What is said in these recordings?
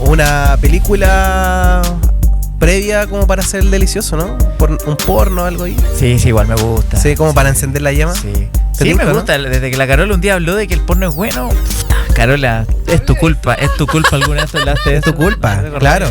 una película previa como para hacer el delicioso, ¿no? Un porno o algo ahí. Sí, igual me gusta. Sí, como para encender la llama. Sí, me gusta, ¿no? Desde que la Carola un día habló de que el porno es bueno. Carola, es tu culpa alguna vez hablaste de eso. Es tu culpa, claro.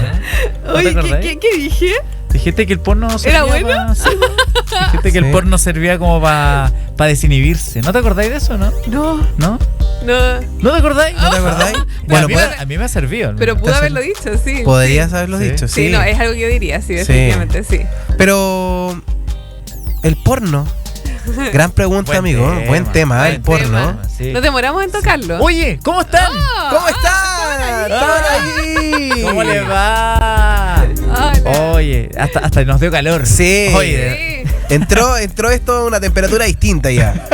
Oye, ¿qué dije? Dijiste que el porno servía. ¿Era bueno? Dijiste que el porno servía como para desinhibirse. ¿No te acordáis de eso, no? No. ¿No? No. ¿No te acordáis? ¿No te acordáis? Bueno, a mí me ha servido. Pero pude haberlo dicho, sí. Podrías haberlo dicho, sí. Sí, no, es algo que yo diría, sí, definitivamente, sí. Pero el porno. Gran pregunta, amigo. Buen tema, el porno. Sí. Nos demoramos en tocarlo. Oye, ¿cómo están? ¿Cómo están? ¡Están ahí! ¿Cómo les va? Hola. Oye, hasta nos dio calor. Sí. Oye, entró esto a una temperatura distinta ya.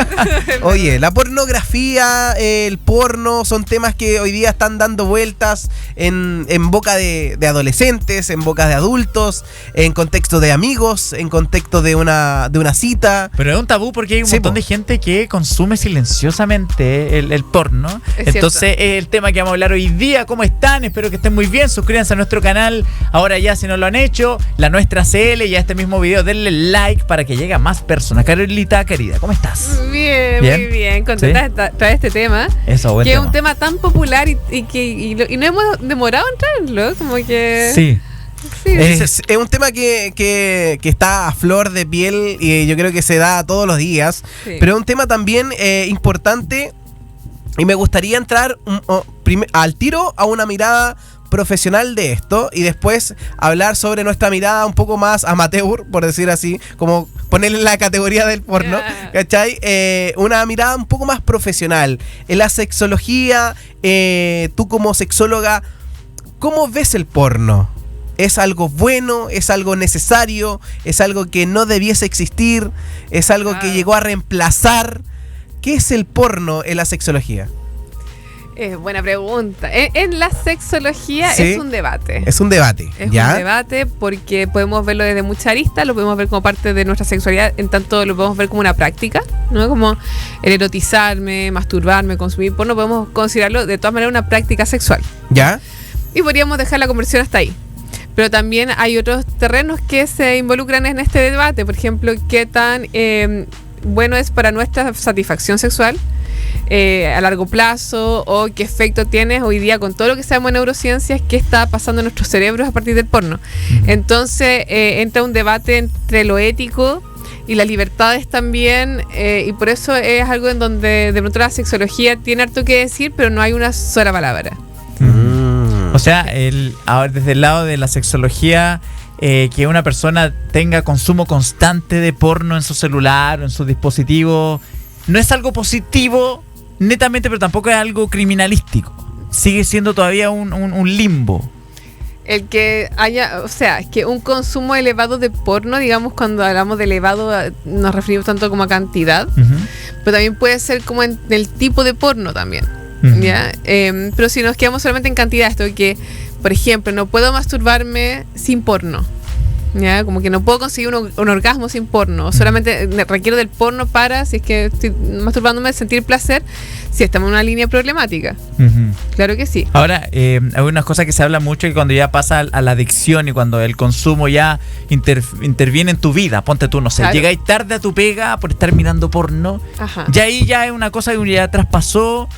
Oye, la pornografía, el porno, son temas que hoy día están dando vueltas en boca de adolescentes, en boca de adultos, en contexto de amigos, en contexto de una cita. Pero es un tabú porque hay un montón de gente que consume silenciosamente el porno. Entonces es el tema que vamos a hablar hoy día. ¿Cómo están? Espero que estén muy bien. Suscríbanse a nuestro canal. Ahora ya, si no lo han hecho, La Nuestra CL, y a este mismo video denle like para que llegue a más personas. Carolita, querida, ¿cómo estás? Bien, muy bien. Contenta de traer este tema. Eso, buen que tema. Es un tema tan popular y no hemos demorado en traerlo. Como que... Sí. Es un tema que está a flor de piel y yo creo que se da todos los días. Sí. Pero es un tema también importante y me gustaría entrar al tiro a una mirada profesional de esto y después hablar sobre nuestra mirada un poco más amateur, por decir así, como ponerle la categoría del porno, ¿cachai? Una mirada un poco más profesional. En la sexología, tú como sexóloga, ¿cómo ves el porno? ¿Es algo bueno? ¿Es algo necesario? ¿Es algo que no debiese existir? ¿Es algo que llegó a reemplazar? ¿Qué es el porno en la sexología? Buena pregunta. En la sexología es un debate. Es un debate. Es un debate porque podemos verlo desde muchas aristas, lo podemos ver como parte de nuestra sexualidad, en tanto lo podemos ver como una práctica, ¿no? Como el erotizarme, masturbarme, consumir porno, podemos considerarlo de todas maneras una práctica sexual. ¿Ya? Y podríamos dejar la conversión hasta ahí. Pero también hay otros terrenos que se involucran en este debate. Por ejemplo, qué tan bueno es para nuestra satisfacción sexual a largo plazo, o qué efecto tiene hoy día con todo lo que sabemos en neurociencias, qué está pasando en nuestros cerebros a partir del porno. Entonces entra un debate entre lo ético y las libertades también, y por eso es algo en donde de pronto la sexología tiene harto que decir, pero no hay una sola palabra. O sea, ahora desde el lado de la sexología, que una persona tenga consumo constante de porno en su celular o en su dispositivo no es algo positivo netamente, pero tampoco es algo criminalístico. Sigue siendo todavía un limbo. El que haya, o sea, que un consumo elevado de porno, digamos, cuando hablamos de elevado nos referimos tanto como a cantidad, pero también puede ser como en el tipo de porno también. ¿Ya? Pero si nos quedamos solamente en cantidad, esto que, por ejemplo, no puedo masturbarme sin porno, ¿ya? Como que no puedo conseguir un orgasmo sin porno, solamente requiero del porno para, si es que estoy masturbándome, sentir placer, si estamos en una línea problemática. Claro que sí. Ahora, hay unas cosas que se habla mucho, que cuando ya pasa a la adicción y cuando el consumo ya interviene en tu vida, ponte tú, no sé, llegáis tarde a tu pega por estar mirando porno, ya ahí ya es una cosa que ya traspasó,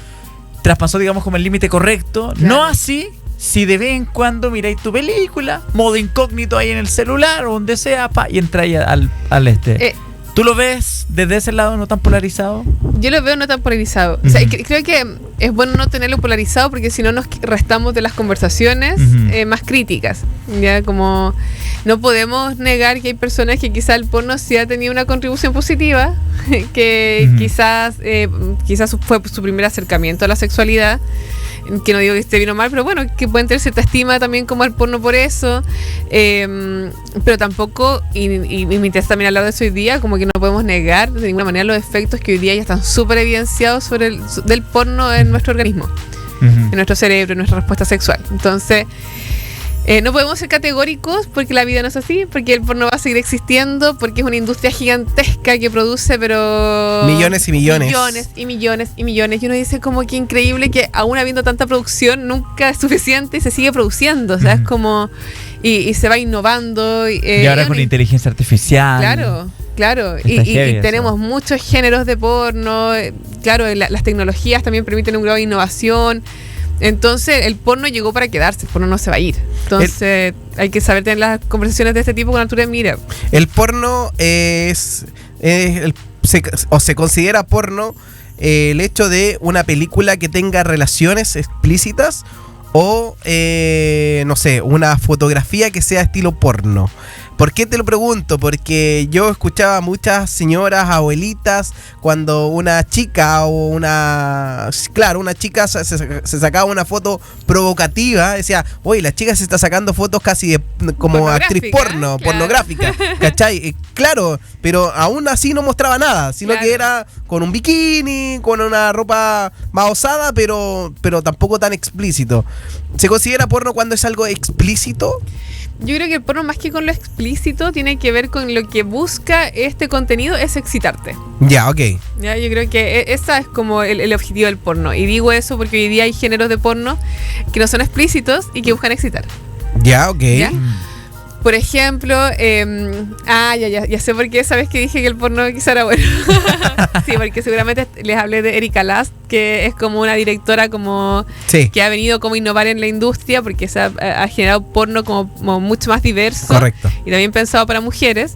digamos, como el límite correcto. No así si de vez en cuando miráis tu película, modo incógnito ahí en el celular o donde sea, y entráis al ¿Tú lo ves desde ese lado no tan polarizado? Yo lo veo no tan polarizado. O sea, creo que es bueno no tenerlo polarizado porque si no nos restamos de las conversaciones más críticas. Ya, como no podemos negar que hay personas que quizás el porno sí ha tenido una contribución positiva, que quizás fue su primer acercamiento a la sexualidad, que no digo que esté bien o mal, pero bueno, que pueden tener cierta estima también como al porno por eso, pero tampoco, y me interesa también hablar de eso hoy día, como que no podemos negar de ninguna manera los efectos que hoy día ya están súper evidenciados del porno en nuestro organismo, en nuestro cerebro, en nuestra respuesta sexual. Entonces, No podemos ser categóricos porque la vida no es así, porque el porno va a seguir existiendo, porque es una industria gigantesca que produce, pero... millones y millones. Millones y millones y millones. Y uno dice como que increíble que aún habiendo tanta producción nunca es suficiente y se sigue produciendo. O sea, es como... Y se va innovando. Y ahora con inteligencia artificial. Claro. Y tenemos muchos géneros de porno. Claro, las tecnologías también permiten un grado de innovación. Entonces el porno llegó para quedarse, el porno no se va a ir. Entonces hay que saber tener las conversaciones de este tipo con altura de mira. El porno se considera porno el hecho de una película que tenga relaciones explícitas o, no sé, una fotografía que sea estilo porno. ¿Por qué te lo pregunto? Porque yo escuchaba a muchas señoras, abuelitas, cuando una chica o una chica se sacaba una foto provocativa, decía, oye, la chica se está sacando fotos casi como actriz porno, claro. Pornográfica, ¿cachai? Claro, pero aún así no mostraba nada, sino que era con un bikini, con una ropa más osada, pero tampoco tan explícito. ¿Se considera porno cuando es algo explícito? Yo creo que el porno, más que con lo explícito, tiene que ver con lo que busca este contenido, es excitarte. Ya, ok. Ya, yo creo que esa es como el objetivo del porno. Y digo eso porque hoy día hay géneros de porno que no son explícitos y que buscan excitar. Ya, ok. ¿Ya? Por ejemplo, ya sé por qué, sabes que dije que el porno quizá era bueno. Sí, porque seguramente les hablé de Erika Last, que es como una directora como que ha venido como a innovar en la industria, porque se ha generado porno como mucho más diverso. Correcto. Y también pensado para mujeres.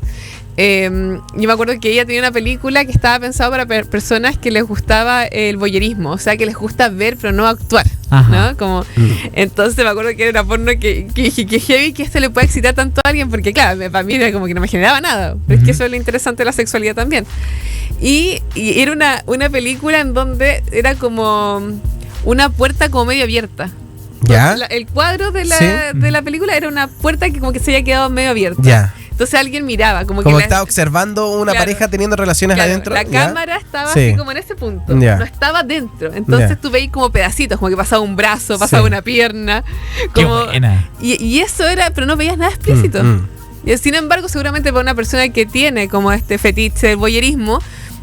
Yo me acuerdo que ella tenía una película que estaba pensada para personas que les gustaba el voyerismo, o sea, que les gusta ver pero no actuar. ¿No? Como, entonces me acuerdo que era una porno que dije que heavy que esto le puede excitar tanto a alguien, porque claro, para mí era como que no me generaba nada, pero es que eso es lo interesante de la sexualidad también. Y era una película en donde era como una puerta como medio abierta. ¿Ya? El cuadro de la película era una puerta que como que se había quedado medio abierta. Ya. Entonces alguien miraba, como que estaba observando una pareja teniendo relaciones adentro. La cámara estaba así como en ese punto, no estaba dentro. Entonces tú veis como pedacitos, como que pasaba un brazo, pasaba una pierna. Como, qué buena. Y eso era, pero no veías nada explícito. Y sin embargo, seguramente para una persona que tiene como este fetiche del voyerismo,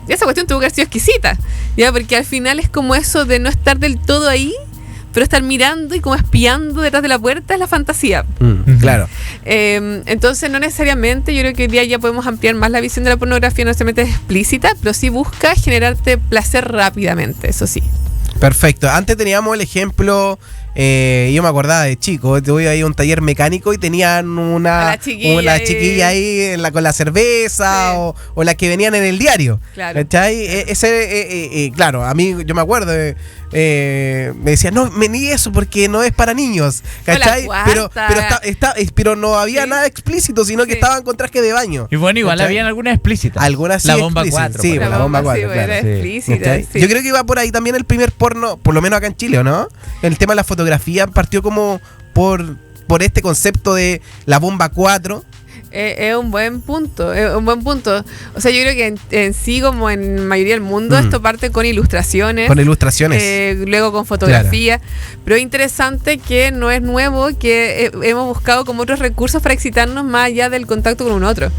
esa cuestión tuvo que haber sido exquisita, ¿ya? Porque al final es como eso de no estar del todo ahí, pero estar mirando y como espiando detrás de la puerta es la fantasía. Claro. Entonces no necesariamente, yo creo que hoy día ya podemos ampliar más la visión de la pornografía, no necesariamente es explícita, pero sí busca generarte placer rápidamente, eso sí. Perfecto. Antes teníamos el ejemplo, yo me acordaba de chico, yo iba a ir a un taller mecánico y tenían una chiquilla ahí con la cerveza o las que venían en el diario. Claro. ¿Cachai? Claro, a mí yo me acuerdo, me decían, no, ni eso porque no es para niños, ¿cachai? Pero no había nada explícito, sino que estaban con traje de baño. Y bueno, igual habían algunas explícitas. Algunas sí. La bomba 4. Sí, la bomba 4, claro. Explícita, Yo creo que iba por ahí también el primer porno, por lo menos acá en Chile, ¿o no? El tema de la fotografía partió como por este concepto de la bomba 4. Es un buen punto, O sea, yo creo que en sí, como en mayoría del mundo, esto parte con ilustraciones. Luego con fotografía. Claro. Pero es interesante que no es nuevo, que hemos buscado como otros recursos para excitarnos más allá del contacto con un otro.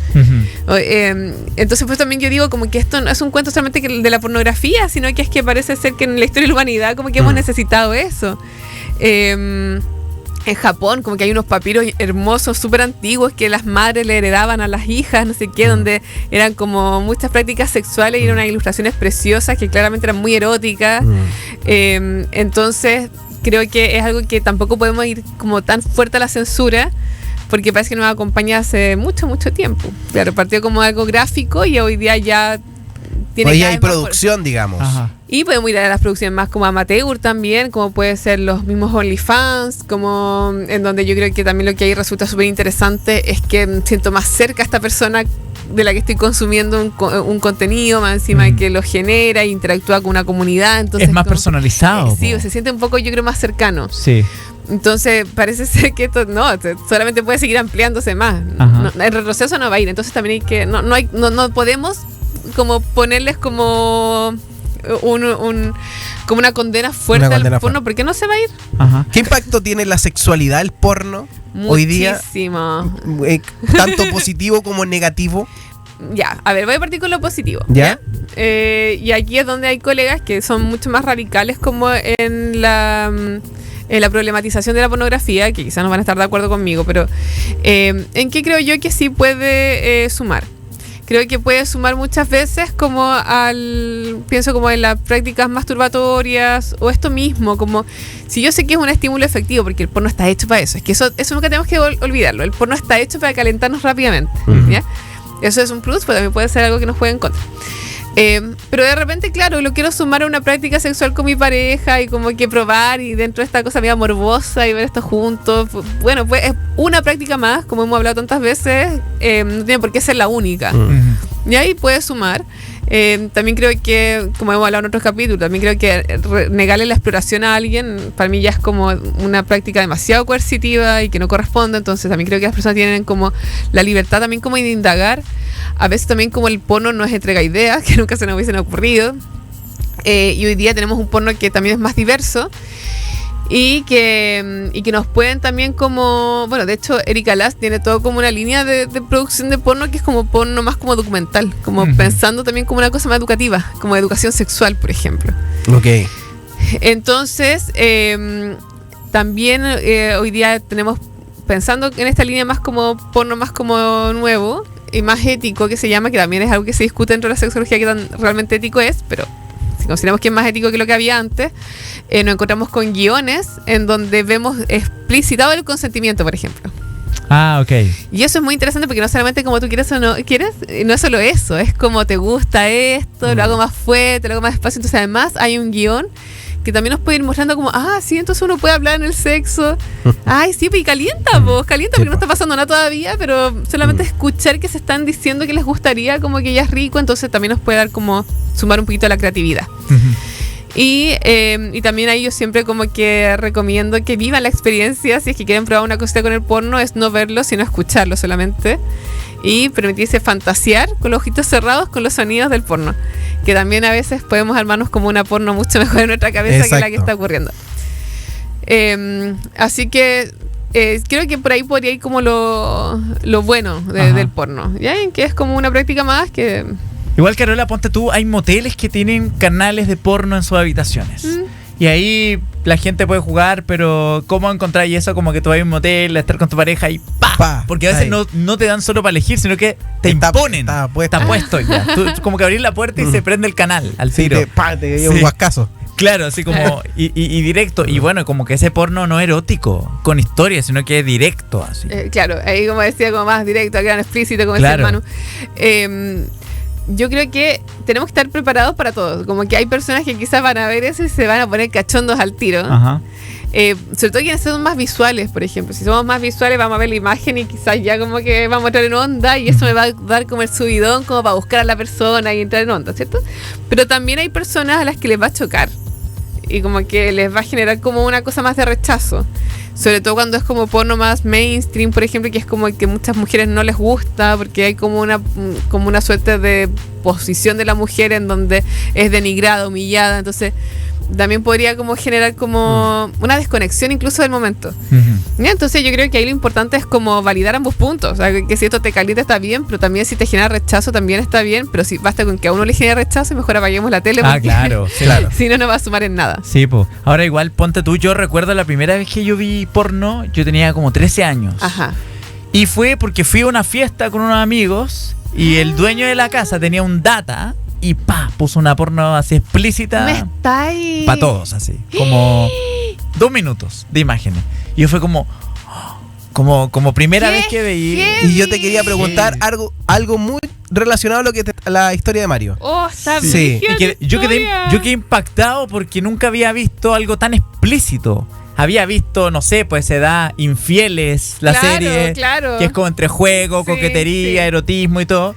Entonces, pues también yo digo como que esto no es un cuento solamente de la pornografía, sino que es que parece ser que en la historia de la humanidad como que hemos necesitado eso. En Japón, como que hay unos papiros hermosos, súper antiguos, que las madres le heredaban a las hijas, no sé qué, donde eran como muchas prácticas sexuales y eran unas ilustraciones preciosas que claramente eran muy eróticas. Entonces, creo que es algo que tampoco podemos ir como tan fuerte a la censura, porque parece que nos acompaña hace mucho, mucho tiempo. Claro, partió como algo gráfico y hoy día ya tiene hoy hay producción, digamos. Ajá. Y podemos ir a las producciones más como amateur también, como puede ser los mismos OnlyFans, como en donde yo creo que también lo que ahí resulta súper interesante es que siento más cerca a esta persona de la que estoy consumiendo un contenido, más encima de que lo genera e interactúa con una comunidad. Entonces, es más personalizado. Sí, se siente un poco, yo creo, más cercano. Sí. Entonces parece ser que esto solamente puede seguir ampliándose más. El retroceso no va a ir. Entonces también hay que no podemos como ponerles como como una condena fuerte al porno, ¿por qué no se va a ir? Ajá. ¿Qué impacto tiene la sexualidad, el porno, hoy día? Muchísimo. Tanto positivo como negativo. Ya, a ver, voy a partir con lo positivo. ¿Ya? Y aquí es donde hay colegas que son mucho más radicales como en la problematización de la pornografía, que quizás no van a estar de acuerdo conmigo, pero ¿en qué creo yo que sí puede sumar? Creo que puede sumar muchas veces como pienso como en las prácticas masturbatorias o esto mismo, como si yo sé que es un estímulo efectivo, porque el porno está hecho para eso, es que eso nunca tenemos que olvidarlo, el porno está hecho para calentarnos rápidamente, ¿ya? Eso es un plus, pero también puede ser algo que nos juegue en contra. Pero de repente, claro, lo quiero sumar a una práctica sexual con mi pareja y como que probar y dentro de esta cosa media morbosa y ver esto juntos. Bueno, pues es una práctica más, como hemos hablado tantas veces, no tiene por qué ser la única. Y ahí puede sumar. También creo que, como hemos hablado en otros capítulos, también creo que negarle la exploración a alguien, para mí ya es como una práctica demasiado coercitiva y que no corresponde. Entonces también creo que las personas tienen como la libertad también como de indagar. A veces también como el porno nos entrega ideas que nunca se nos hubiesen ocurrido. Y hoy día tenemos un porno que también es más diverso. Y que nos pueden también como... Bueno, de hecho, Erika Lass tiene todo como una línea de producción de porno que es como porno más como documental. Como pensando también como una cosa más educativa. Como educación sexual, por ejemplo. Ok. Entonces, también hoy día tenemos... Pensando en esta línea más como porno más como nuevo y más ético, que se llama, que también es algo que se discute dentro de la sexología, que tan realmente ético es, pero... Si consideramos que es más ético que lo que había antes, nos encontramos con guiones en donde vemos explicitado el consentimiento, por ejemplo. Ah, ok. Y eso es muy interesante porque no solamente como tú quieres o no quieres, no es solo eso, es como te gusta esto, lo hago más fuerte, lo hago más despacio. Entonces además hay un guión que también nos puede ir mostrando como, sí, entonces uno puede hablar en el sexo. Ay, sí, pues y calienta, porque no está pasando nada todavía, pero solamente escuchar que se están diciendo que les gustaría, como que ya es rico, entonces también nos puede dar como sumar un poquito a la creatividad. Y también ahí yo siempre como que recomiendo que vivan la experiencia. Si es que quieren probar una cosita con el porno, es no verlo, sino escucharlo solamente. Y permitirse fantasear con los ojitos cerrados con los sonidos del porno. Que también a veces podemos armarnos como una porno mucho mejor en nuestra cabeza. Exacto. Que la que está ocurriendo. Así que creo que por ahí podría ir como lo bueno del porno. ¿Ya? Que es como una práctica más que... Igual, Carola, ponte tú, hay moteles que tienen canales de porno en sus habitaciones. Y ahí la gente puede jugar, pero ¿cómo encontrar eso? Como que tú vas a un motel, a estar con tu pareja y ¡pa! Porque a veces no te dan solo para elegir, sino que te imponen. Está puesto ya. Tú como que abrís la puerta y se prende el canal al tiro. Te un guascazo. Claro, así como y directo. Y bueno, como que ese porno no erótico, con historia, sino que es directo. Así. Claro, ahí como decía, como más directo, al gran explícito, como decía Manu. Yo creo que tenemos que estar preparados para todo. Como que hay personas que quizás van a ver eso y se van a poner cachondos al tiro. Ajá. Sobre todo quienes son más visuales, por ejemplo. Si somos más visuales, vamos a ver la imagen y quizás ya como que vamos a entrar en onda y eso me va a dar como el subidón como para buscar a la persona y entrar en onda, ¿cierto? Pero también hay personas a las que les va a chocar y como que les va a generar como una cosa más de rechazo. Sobre todo cuando es como porno más mainstream, por ejemplo, que es como que muchas mujeres no les gusta porque hay como una suerte de posición de la mujer en donde es denigrada, humillada. Entonces también podría como generar como una desconexión incluso del momento. Entonces yo creo que ahí lo importante es como validar ambos puntos. O sea, que si esto te calienta está bien, pero también si te genera rechazo también está bien, pero si basta con que a uno le genere rechazo, mejor apaguemos la tele porque claro. Si no va a sumar en nada. Sí, pues. Ahora igual ponte tú, yo recuerdo la primera vez que yo vi porno, yo tenía como 13 años. Ajá. Y fue porque fui a una fiesta con unos amigos y el dueño de la casa tenía un data y puso una porno así explícita. ¿Me estáis? Para todos, así. Como 2 minutos de imágenes. Y yo fue como primera vez que veía. Y yo te quería preguntar algo muy relacionado a lo que la historia de Mario. Está bien. Sí. Y que yo quedé impactado porque nunca había visto algo tan explícito. Había visto, no sé, pues edad Infieles, la serie, que es como entre juego, coquetería, erotismo y todo.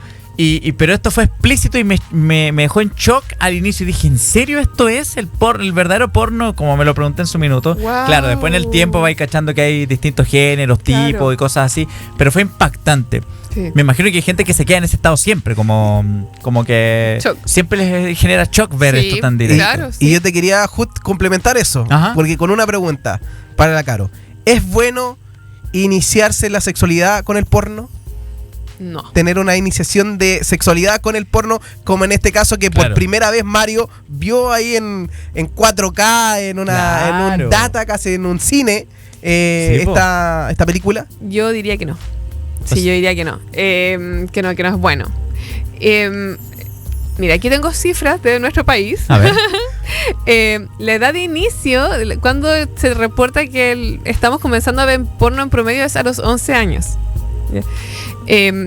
Pero esto fue explícito y me dejó en shock al inicio. Y dije, ¿en serio esto es el verdadero porno? Como me lo pregunté en su minuto. Wow. Claro, después en el tiempo vais cachando que hay distintos géneros, tipos y cosas así. Pero fue impactante. Sí. Me imagino que hay gente que se queda en ese estado siempre, como que shock. Siempre les genera shock ver esto tan directo. Claro, Y yo te quería complementar eso, porque con una pregunta para la Caro. ¿Es bueno iniciarse la sexualidad con el porno? No. Tener una iniciación de sexualidad con el porno, como en este caso que por primera vez Mario vio ahí en 4K, en un data, casi en un cine, esta película. Yo diría que no. Sí, yo diría que no. Que no es bueno. Mira, aquí tengo cifras de nuestro país. A ver. La edad de inicio, cuando se reporta que estamos comenzando a ver porno en promedio, es a los 11 años. Yo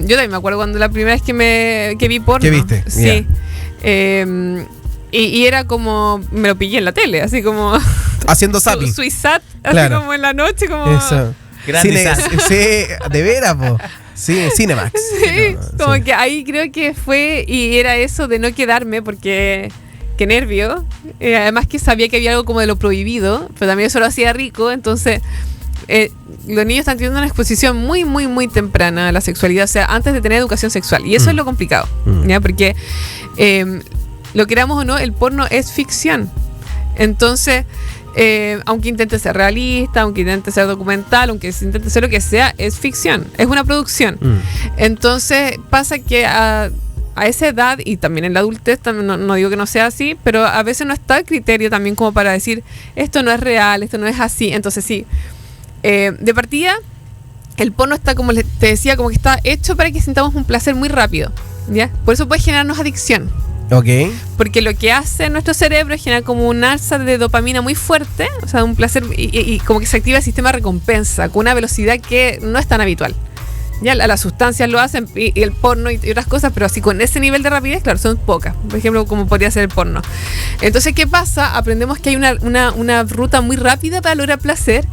también me acuerdo cuando la primera vez que vi porno. ¿Qué viste? Sí. Y era como, me lo pillé en la tele, así como... Haciendo zapping. Suizat, así como en la noche, como... Eso. Sí, de veras, po. Sí, Cinemax. Sí, como que ahí creo que fue, y era eso de no quedarme, porque qué nervio. Además que sabía que había algo como de lo prohibido, pero también eso lo hacía rico, entonces... los niños están teniendo una exposición muy, muy, muy temprana a la sexualidad, o sea, antes de tener educación sexual. Y eso es lo complicado, ¿ya? Porque lo queramos o no, el porno es ficción. Entonces, aunque intente ser realista, aunque intente ser documental, aunque intente ser lo que sea, es ficción, es una producción. Entonces, pasa que a esa edad, y también en la adultez, no digo que no sea así, pero a veces no está el criterio también como para decir, esto no es real, esto no es así. Entonces, sí. De partida, el porno está, como te decía, como que está hecho para que sintamos un placer muy rápido, ¿ya? Por eso puede generarnos adicción. Ok. Porque lo que hace nuestro cerebro es generar como un alza de dopamina muy fuerte, o sea, un placer, y como que se activa el sistema de recompensa con una velocidad que no es tan habitual. Ya las sustancias lo hacen, y el porno y otras cosas, pero así con ese nivel de rapidez, claro, son pocas. Por ejemplo, como podría ser el porno. Entonces, ¿qué pasa? Aprendemos que hay una ruta muy rápida para lograr placer,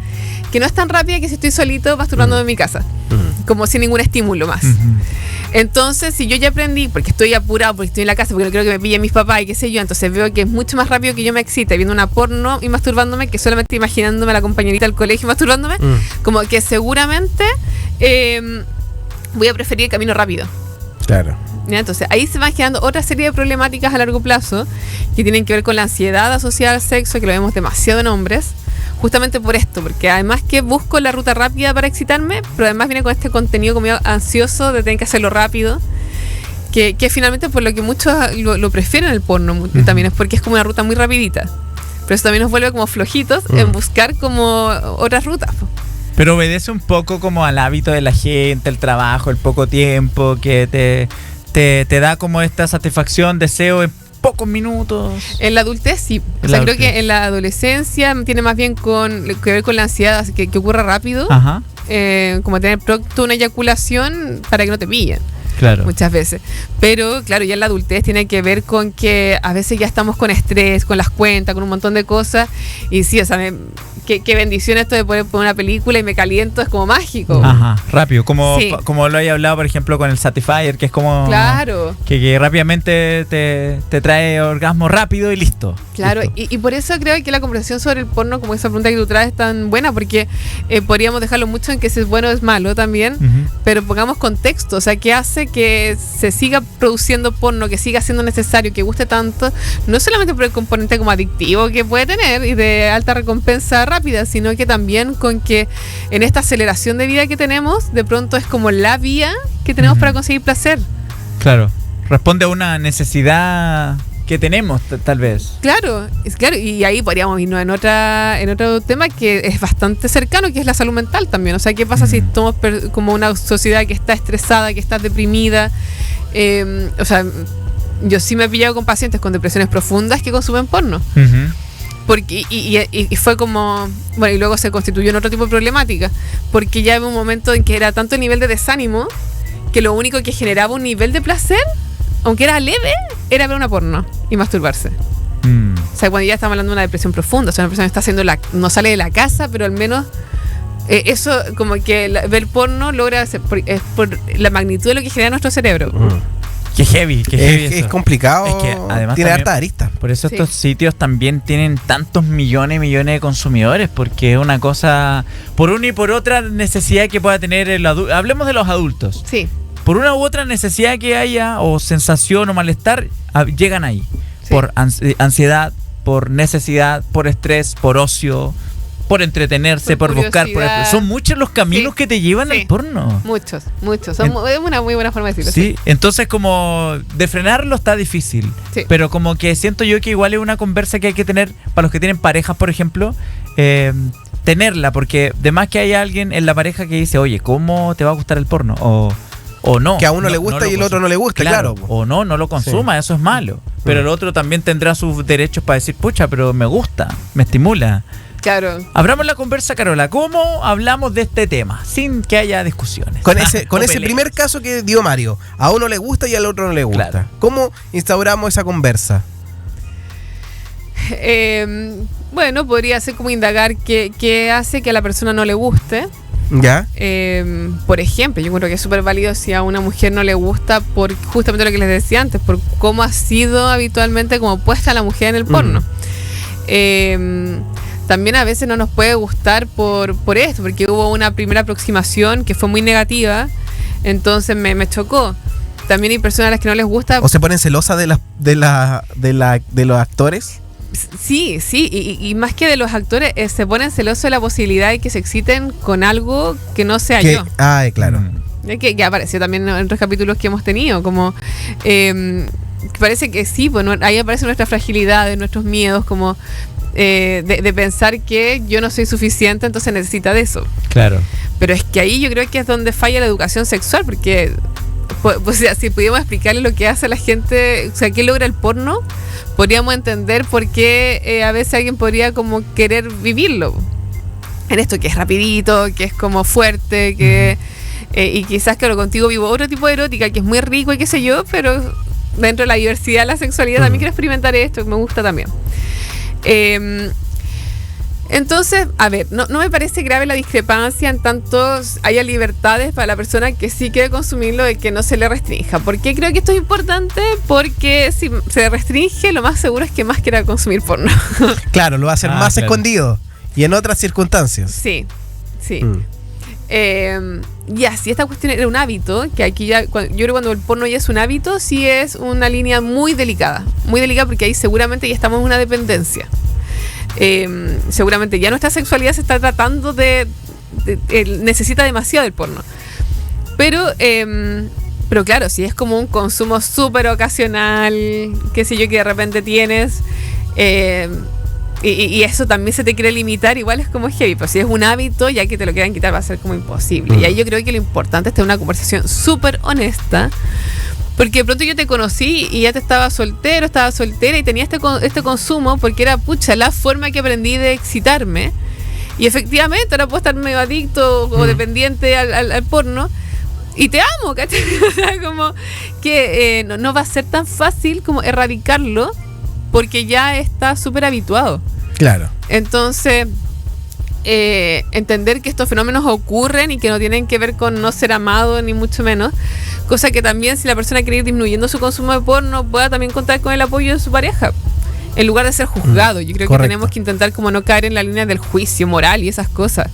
que no es tan rápida que si estoy solito masturbando en mi casa, como sin ningún estímulo más. Entonces, si yo ya aprendí, porque estoy apurado, porque estoy en la casa, porque no quiero que me pillen mis papás y qué sé yo, entonces veo que es mucho más rápido que yo me excite viendo una porno y masturbándome que solamente imaginándome a la compañerita del colegio masturbándome, como que seguramente voy a preferir el camino rápido. Claro. ¿Ya? Entonces ahí se van generando otra serie de problemáticas a largo plazo que tienen que ver con la ansiedad asociada al sexo, que lo vemos demasiado en hombres, justamente por esto, porque además que busco la ruta rápida para excitarme, pero además viene con este contenido como ansioso de tener que hacerlo rápido, que finalmente por lo que muchos lo prefieren el porno, también es porque es como una ruta muy rapidita, pero eso también nos vuelve como flojitos en buscar como otras rutas. Pero obedece un poco como al hábito de la gente, el trabajo, el poco tiempo, que te da como esta satisfacción, deseo en pocos minutos. En la adultez sí. O sea, creo que en la adolescencia tiene más bien que ver con la ansiedad, que ocurra rápido. Ajá. Como tener pronto una eyaculación para que no te pillen. Claro. Muchas veces. Pero, claro, ya en la adultez tiene que ver con que a veces ya estamos con estrés, con las cuentas, con un montón de cosas. Y sí, o sea, qué bendición esto de poder poner una película y me caliento, es como mágico. Ajá, rápido. Como lo haya hablado, por ejemplo, con el Satisfyer, que es como... Claro. Que rápidamente te trae orgasmo rápido y listo. Claro, listo. Y por eso creo que la conversación sobre el porno, como esa pregunta que tú traes, es tan buena, porque podríamos dejarlo mucho en que si es bueno o es malo también, pero pongamos contexto, o sea, ¿qué hace que se siga produciendo porno, que siga siendo necesario, que guste tanto? No solamente por el componente como adictivo que puede tener y de alta recompensa rápida, sino que también con que en esta aceleración de vida que tenemos, de pronto es como la vía que tenemos para conseguir placer. Claro, responde a una necesidad que tenemos, tal vez. Claro, y ahí podríamos irnos en otro tema que es bastante cercano, que es la salud mental también. O sea, ¿qué pasa si somos como una sociedad que está estresada, que está deprimida? O sea, yo sí me he pillado con pacientes con depresiones profundas que consumen porno. Porque, y fue como, bueno, y luego se constituyó en otro tipo de problemática, porque ya había un momento en que era tanto el nivel de desánimo que lo único que generaba un nivel de placer, aunque era leve, era ver una porno y masturbarse. O sea, cuando ya estamos hablando de una depresión profunda, o sea, una persona está no sale de la casa, pero al menos eso, como que ver porno logra hacer, es por la magnitud de lo que genera nuestro cerebro. Qué heavy es complicado, es que además tiene también, harta arista. Por eso estos sitios también tienen tantos millones de consumidores, porque es una cosa, por una y por otra necesidad que pueda tener el adulto. Hablemos de los adultos. Sí. por una u otra necesidad que haya, o sensación o malestar, llegan ahí. Sí. Por ansiedad, por necesidad, por estrés, por ocio, por entretenerse, por buscar. Son muchos los caminos que te llevan al porno. Muchos. Es una muy buena forma de decirlo. Sí, entonces como de frenarlo está difícil. Sí. Pero como que siento yo que igual es una conversa que hay que tener para los que tienen parejas, por ejemplo, tenerla, porque de más que haya alguien en la pareja que dice, oye, ¿cómo te va a gustar el porno? O no. Que a uno le gusta y el otro no le gusta, claro. O no lo consuma, eso es malo. Pero el otro también tendrá sus derechos para decir, pucha, pero me gusta, me estimula. Claro. Abramos la conversa, Carola. ¿Cómo hablamos de este tema sin que haya discusiones? Con ese primer caso que dio Mario, a uno le gusta y al otro no le gusta. Claro. ¿Cómo instauramos esa conversa? Bueno, podría ser como indagar qué hace que a la persona no le guste. ¿Ya? Por ejemplo, yo creo que es súper válido si a una mujer no le gusta por justamente lo que les decía antes, por cómo ha sido habitualmente como puesta la mujer en el porno. También a veces no nos puede gustar por esto, porque hubo una primera aproximación que fue muy negativa, entonces me chocó. También hay personas a las que no les gusta. ¿O se ponen celosas de los actores? Sí, y más que de los actores, se ponen celosos de la posibilidad de que se exciten con algo que no sea yo. Claro. Que apareció también en otros capítulos que hemos tenido, como parece que sí, pues ahí aparece nuestra fragilidad, nuestros miedos, como de pensar que yo no soy suficiente, entonces necesita de eso. Claro. Pero es que ahí yo creo que es donde falla la educación sexual, porque o sea, si pudiéramos explicarle lo que hace la gente, o sea, qué logra el porno, podríamos entender por qué a veces alguien podría como querer vivirlo. En esto que es rapidito, que es como fuerte, que y quizás, claro, contigo vivo otro tipo de erótica que es muy rico y qué sé yo, pero dentro de la diversidad de la sexualidad también quiero experimentar esto, que me gusta también. Entonces, a ver, no me parece grave la discrepancia en tanto haya libertades para la persona que sí quiere consumirlo y que no se le restrinja. ¿Por qué creo que esto es importante? Porque si se restringe, lo más seguro es que más quiera consumir porno. Claro, lo va a hacer más escondido y en otras circunstancias. Sí. Si esta cuestión era un hábito, que aquí ya, yo creo que cuando el porno ya es un hábito, sí es una línea muy delicada porque ahí seguramente ya estamos en una dependencia. Seguramente ya nuestra sexualidad se está tratando necesita demasiado del porno, pero claro, si es como un consumo súper ocasional, qué sé yo, que de repente tienes y eso también se te quiere limitar, igual es como heavy, pero si es un hábito, ya que te lo quieran quitar va a ser como imposible. Y ahí yo creo que lo importante es tener una conversación súper honesta, porque de pronto yo te conocí y ya te estaba soltera y tenía este consumo porque era, la forma que aprendí de excitarme. Y efectivamente ahora puedo estar medio adicto o dependiente al porno. Y te amo, ¿cachai? O sea, como que no va a ser tan fácil como erradicarlo porque ya está súper habituado. Claro. Entonces, entender que estos fenómenos ocurren y que no tienen que ver con no ser amado ni mucho menos, cosa que también si la persona quiere ir disminuyendo su consumo de porno pueda también contar con el apoyo de su pareja en lugar de ser juzgado. Yo creo que tenemos que intentar como no caer en la línea del juicio moral y esas cosas,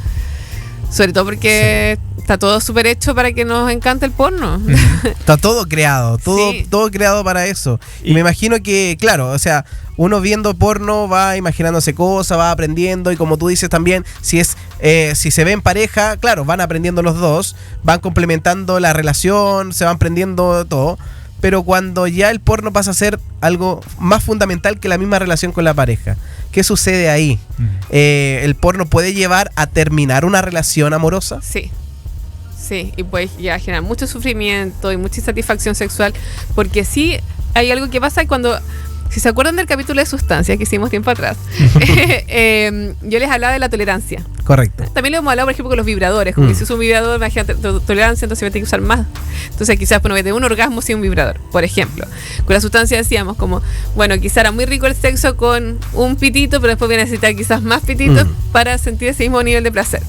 sobre todo porque está todo súper hecho para que nos encante el porno. Está todo creado, todo creado para eso. Y me imagino que, claro, o sea, uno viendo porno va imaginándose cosas, va aprendiendo, y como tú dices también, si se ve en pareja, claro, van aprendiendo los dos, van complementando la relación, se van aprendiendo todo. Pero cuando ya el porno pasa a ser algo más fundamental que la misma relación con la pareja, ¿qué sucede ahí? ¿El porno puede llevar a terminar una relación amorosa? Sí, y puede ya generar mucho sufrimiento y mucha insatisfacción sexual, porque sí hay algo que pasa cuando, si se acuerdan del capítulo de sustancias que hicimos tiempo atrás, yo les hablaba de la tolerancia. Correcto. También le hemos hablado, por ejemplo, con los vibradores. Como si es un vibrador, imagínate, tolerancia, entonces voy a tener que usar más. Entonces quizás no voy a tener un orgasmo sin un vibrador, por ejemplo. Con la sustancia decíamos como, bueno, quizás era muy rico el sexo con un pitito, pero después voy a necesitar quizás más pititos para sentir ese mismo nivel de placer.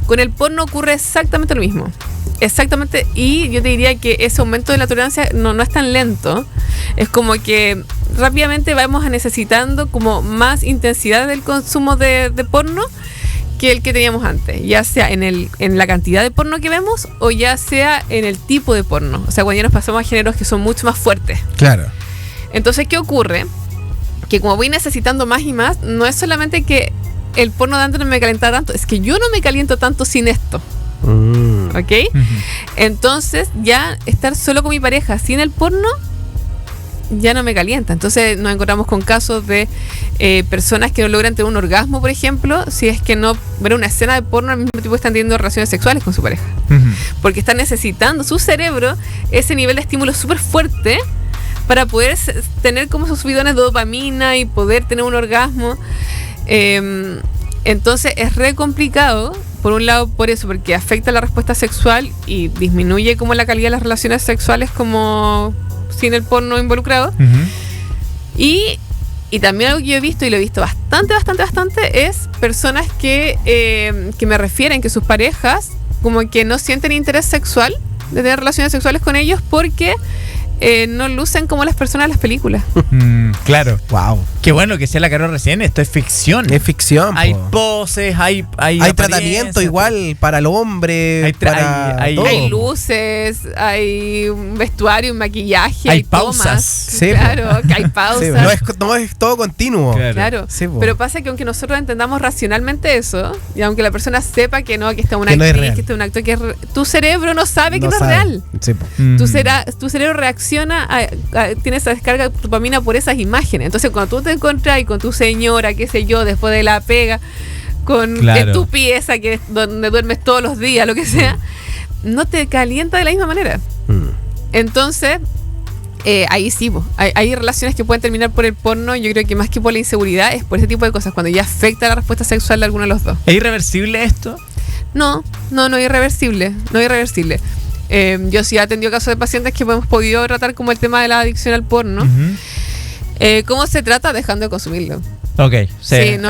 Con el porno ocurre exactamente lo mismo. Exactamente, y yo te diría que ese aumento de la tolerancia no es tan lento. Es como que rápidamente vamos necesitando como más intensidad del consumo de porno, que el que teníamos antes, ya sea en la cantidad de porno que vemos o ya sea en el tipo de porno. O sea, cuando ya nos pasamos a géneros que son mucho más fuertes. Claro. Entonces, ¿qué ocurre? Que como voy necesitando más y más, no es solamente que el porno de antes no me calentaba tanto, es que yo no me caliento tanto sin esto. ¿Ok? Entonces, ya estar solo con mi pareja sin el porno ya no me calienta. Entonces nos encontramos con casos de personas que no logran tener un orgasmo, por ejemplo, si es que no ven una escena de porno al mismo tiempo que están teniendo relaciones sexuales con su pareja. Porque están necesitando su cerebro ese nivel de estímulo súper fuerte para poder tener como esos subidones de dopamina y poder tener un orgasmo. Entonces es re complicado, por un lado por eso, porque afecta la respuesta sexual y disminuye como la calidad de las relaciones sexuales como sin el porno involucrado. Y también algo que yo he visto, y lo he visto bastante, es personas que me refieren que sus parejas como que no sienten interés sexual de tener relaciones sexuales con ellos porque no lucen como las personas de las películas. Claro. Wow. Qué bueno que sea la Carol recién, esto es ficción. Es ficción. Hay poses, hay tratamiento igual para el hombre, hay luces, hay vestuario, maquillaje, hay pausas. Tomas. Sí, claro, que hay pausas. Sí, no es todo continuo. Claro. Sí, pero pasa que aunque nosotros entendamos racionalmente eso, y aunque la persona sepa que no, que esta es una actriz, que este es un actor, que tu cerebro no sabe que no es real. Sí, tu cerebro reacciona tiene esa descarga de dopamina por esas imágenes. Entonces cuando tú te encontrás con tu señora, qué sé yo, después de la pega, con tu pieza que es donde duermes todos los días, lo que sea, no te calienta de la misma manera. Entonces ahí sí, hay relaciones que pueden terminar por el porno. Yo creo que más que por la inseguridad es por ese tipo de cosas, cuando ya afecta la respuesta sexual de alguno de los dos. ¿Es irreversible esto? No es irreversible. Yo sí he atendido casos de pacientes que hemos podido tratar como el tema de la adicción al porno. ¿Cómo se trata? Dejando de consumirlo. Ok, hay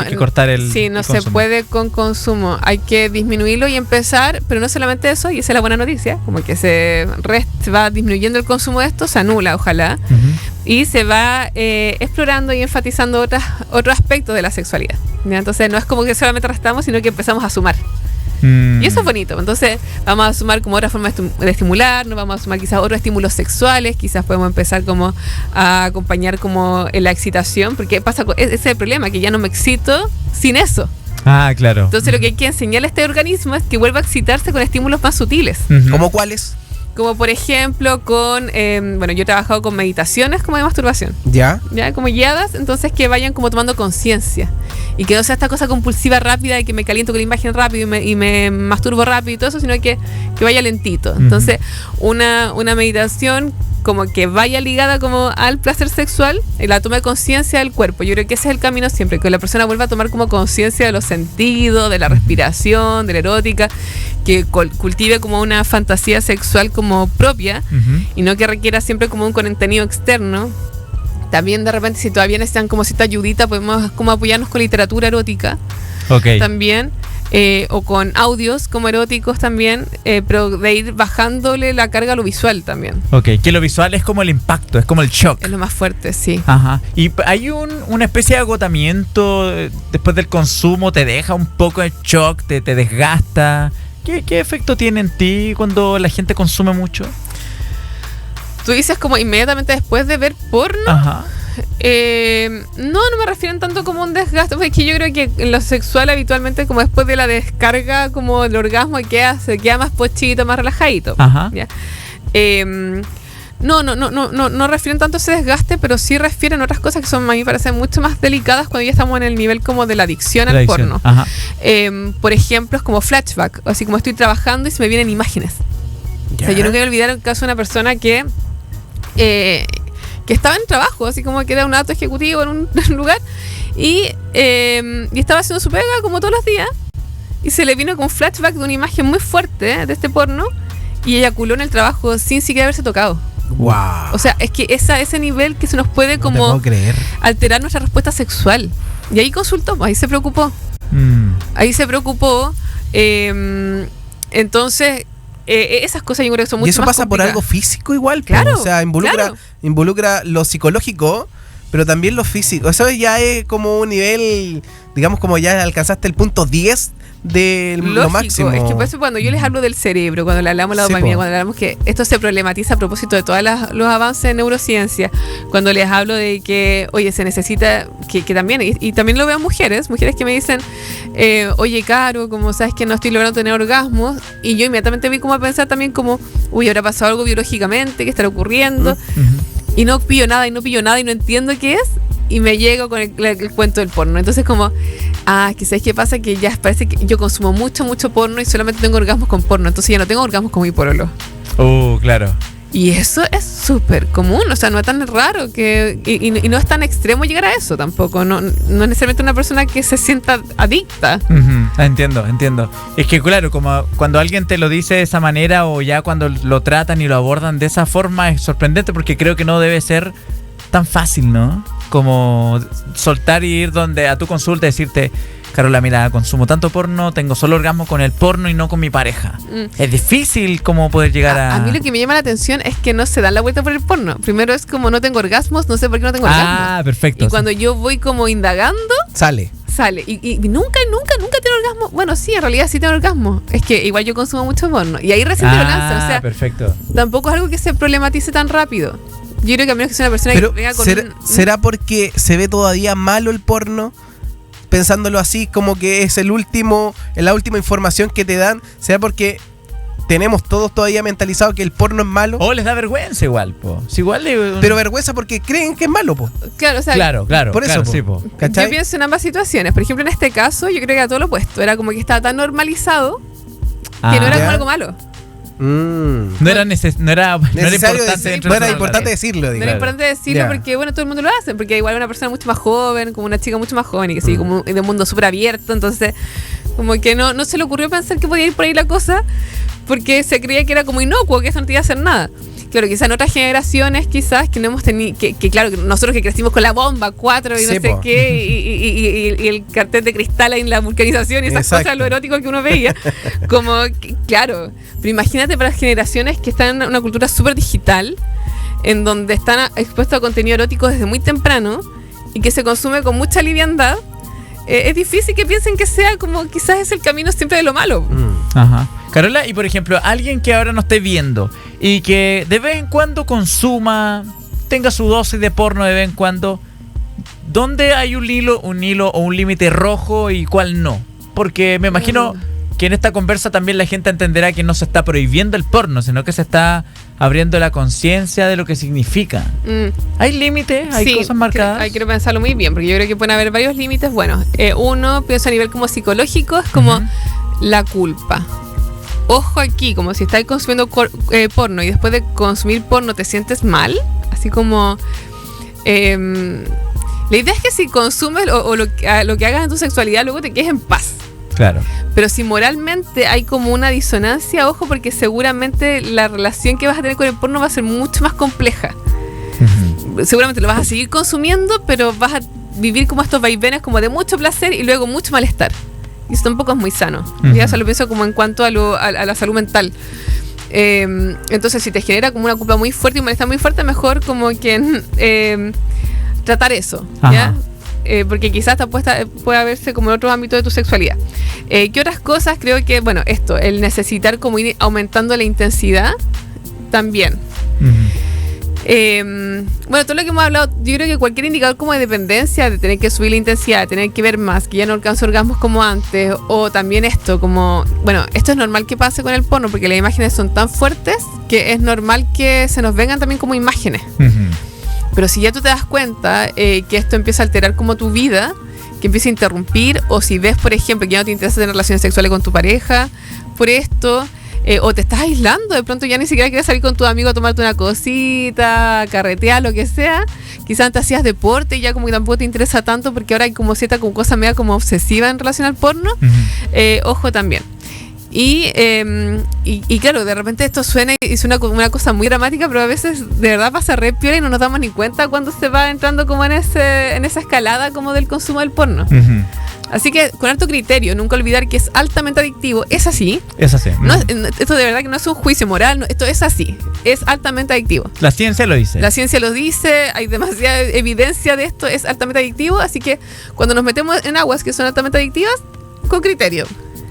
que cortar el Sí, no el se consumo. puede con consumo. Hay que disminuirlo y empezar, pero no solamente eso, y esa es la buena noticia, como que se va disminuyendo el consumo de esto, se anula, ojalá, y se va explorando y enfatizando otros aspectos de la sexualidad. ¿Ya? Entonces no es como que solamente restamos, sino que empezamos a sumar. Y eso es bonito. Entonces vamos a sumar como otra forma de estimular, nos vamos a sumar quizás otros estímulos sexuales, quizás podemos empezar como a acompañar como en la excitación, porque pasa ese es el problema, que ya no me excito sin eso. Ah, claro. Entonces lo que hay que enseñarle a este organismo es que vuelva a excitarse con estímulos más sutiles. ¿Cómo cuáles? Como por ejemplo con, yo he trabajado con meditaciones como de masturbación. ¿Ya? Como guiadas, entonces que vayan como tomando conciencia. Y que no sea esta cosa compulsiva rápida de que me caliento con la imagen rápido y me masturbo rápido y todo eso, sino que vaya lentito. Entonces, una meditación como que vaya ligada como al placer sexual y la toma de conciencia del cuerpo. Yo creo que ese es el camino siempre, que la persona vuelva a tomar como conciencia de los sentidos, de la respiración, de la erótica, que cultive como una fantasía sexual como propia y no que requiera siempre como un contenido externo. También de repente si todavía necesitan como cierta ayudita, podemos como apoyarnos con literatura erótica. También. O con audios como eróticos también, pero de ir bajándole la carga a lo visual también. Que lo visual es como el impacto, es como el shock. Es lo más fuerte, sí. Ajá. Y hay una especie de agotamiento después del consumo, te deja un poco de shock, te desgasta. ¿Qué efecto tiene en ti cuando la gente consume mucho? Tú dices como inmediatamente después de ver porno. Ajá. No me refieren tanto como un desgaste, porque es que yo creo que en lo sexual habitualmente como después de la descarga como el orgasmo se queda más pochito, más relajadito. Ajá. ¿Ya? No refieren tanto a ese desgaste, pero sí refieren a otras cosas que son, a mí me parecen mucho más delicadas cuando ya estamos en el nivel como de la adicción al porno. Ajá. Por ejemplo, es como flashback, así como estoy trabajando y se me vienen imágenes. O sea, yo nunca voy a olvidar el caso de una persona que estaba en trabajo, así como que era un alto ejecutivo en un lugar y estaba haciendo su pega como todos los días y se le vino con un flashback de una imagen muy fuerte de este porno y eyaculó en el trabajo sin siquiera haberse tocado. Wow. O sea, es que ese nivel que se nos puede como alterar nuestra respuesta sexual. Y ahí consultó, ahí se preocupó. Entonces esas cosas yo creo que son mucho más Y eso pasa complicadas. por algo físico igual, claro, o sea, involucra lo psicológico, pero también lo físico. Eso ya es como un nivel, digamos, como ya alcanzaste el punto 10 de lo máximo. Es que por eso cuando yo les hablo del cerebro, cuando le hablamos de la dopamina, cuando le hablamos que esto se problematiza a propósito de todos los avances en neurociencia, cuando les hablo de que, oye, se necesita, que también, y también lo veo en mujeres que me dicen, oye, Caro, como sabes que no estoy logrando tener orgasmos, y yo inmediatamente vi como a pensar también como, uy, habrá pasado algo biológicamente, ¿qué estará ocurriendo? Y no pillo nada, y no entiendo qué es, y me llego con el cuento del porno. Entonces como, que ¿sabes qué pasa? Que ya parece que yo consumo mucho porno y solamente tengo orgasmos con porno, entonces ya no tengo orgasmos con mi porolo. Claro. Y eso es súper común, o sea, no es tan raro y no es tan extremo llegar a eso tampoco. No es necesariamente una persona que se sienta adicta. Entiendo. Es que claro, como cuando alguien te lo dice de esa manera o ya cuando lo tratan y lo abordan de esa forma es sorprendente porque creo que no debe ser tan fácil, ¿no? Como soltar y ir a tu consulta y decirte, Carola, mira, consumo tanto porno, tengo solo orgasmo con el porno y no con mi pareja. Es difícil como poder llegar a... A mí lo que me llama la atención es que no se dan la vuelta por el porno. Primero es como no tengo orgasmos, no sé por qué no tengo orgasmos. Perfecto. Y cuando yo voy como indagando... Sale. Y nunca tiene orgasmo. Bueno, sí, en realidad sí tengo orgasmo. Es que igual yo consumo mucho porno. Y ahí recién te lo lanzan. O sea, perfecto. Tampoco es algo que se problematice tan rápido. Yo creo que a menos que sea una persona que venga con ¿será porque se ve todavía malo el porno? Pensándolo así, como que es la última información que te dan. ¿Será porque tenemos todos todavía mentalizado que el porno es malo? O les da vergüenza igual, po. Pero vergüenza porque creen que es malo, po. Claro, o sea, claro. Por eso, sí, po. ¿Cachai? Yo pienso en ambas situaciones. Por ejemplo, en este caso, yo creo que era todo lo opuesto. Era como que estaba tan normalizado que no era como algo malo. No era importante decirlo. No era importante decirlo porque, bueno, todo el mundo lo hace. Porque igual una persona mucho más joven, como una chica mucho más joven y que sigue como de un mundo súper abierto. Entonces, como que no se le ocurrió pensar que podía ir por ahí la cosa porque se creía que era como inocuo, que eso no te iba a hacer nada. Claro, quizás en otras generaciones, quizás que no hemos tenido, que claro, nosotros que crecimos con la bomba 4 y no sé qué, y el cartel de cristal en la vulcanización y esas cosas, lo erótico que uno veía, como, claro, pero imagínate para las generaciones que están en una cultura súper digital, en donde están expuestos a contenido erótico desde muy temprano y que se consume con mucha liviandad. Es difícil que piensen que sea como quizás es el camino siempre de lo malo. Ajá. Carola, y por ejemplo, alguien que ahora no esté viendo y que de vez en cuando consuma, tenga su dosis de porno de vez en cuando, ¿dónde hay un hilo o un límite rojo y cuál no? Porque me imagino que en esta conversa también la gente entenderá que no se está prohibiendo el porno, sino que se está abriendo la conciencia de lo que significa. ¿Hay límites? ¿Hay cosas marcadas? Quiero pensarlo muy bien, porque yo creo que pueden haber varios límites. Bueno, uno, pienso a nivel como psicológico, es como la culpa. Ojo aquí, como si estás consumiendo porno y después de consumir porno te sientes mal, así como... la idea es que si consumes o lo que hagas en tu sexualidad, luego te quedes en paz. Claro. Pero si moralmente hay como una disonancia, ojo, porque seguramente la relación que vas a tener con el porno va a ser mucho más compleja. Seguramente lo vas a seguir consumiendo, pero vas a vivir como estos vaivenes como de mucho placer y luego mucho malestar. Y eso tampoco es muy sano. Ya eso lo pienso como en cuanto a la salud mental. Entonces, si te genera como una culpa muy fuerte y un malestar muy fuerte, mejor como que tratar eso, ¿ya? Porque quizás pueda verse como en otros ámbitos de tu sexualidad. ¿Qué otras cosas? Creo que, bueno, el necesitar como ir aumentando la intensidad también. Bueno, todo lo que hemos hablado, yo creo que cualquier indicador como de dependencia, de tener que subir la intensidad, de tener que ver más, que ya no alcanzo orgasmos como antes, o también como, bueno, esto es normal que pase con el porno, porque las imágenes son tan fuertes que es normal que se nos vengan también como imágenes. Pero si ya tú te das cuenta que esto empieza a alterar como tu vida, que empieza a interrumpir, o si ves, por ejemplo, que ya no te interesa tener relaciones sexuales con tu pareja por esto, o te estás aislando, de pronto ya ni siquiera quieres salir con tu amigo a tomarte una cosita, carretear, lo que sea. Quizás antes hacías deporte y ya como que tampoco te interesa tanto porque ahora hay como cierta como cosa media como obsesiva en relación al porno. Ojo también. Y claro, de repente esto suena como una cosa muy dramática, pero a veces de verdad pasa re piola y no nos damos ni cuenta cuando se va entrando como en esa escalada como del consumo del porno. Así que con alto criterio, nunca olvidar que es altamente adictivo. Es así. Es así. Esto de verdad que no es un juicio moral, esto es así. Es altamente adictivo. La ciencia lo dice. La ciencia lo dice, hay demasiada evidencia de esto, es altamente adictivo. Así que cuando nos metemos en aguas que son altamente adictivas, con criterio.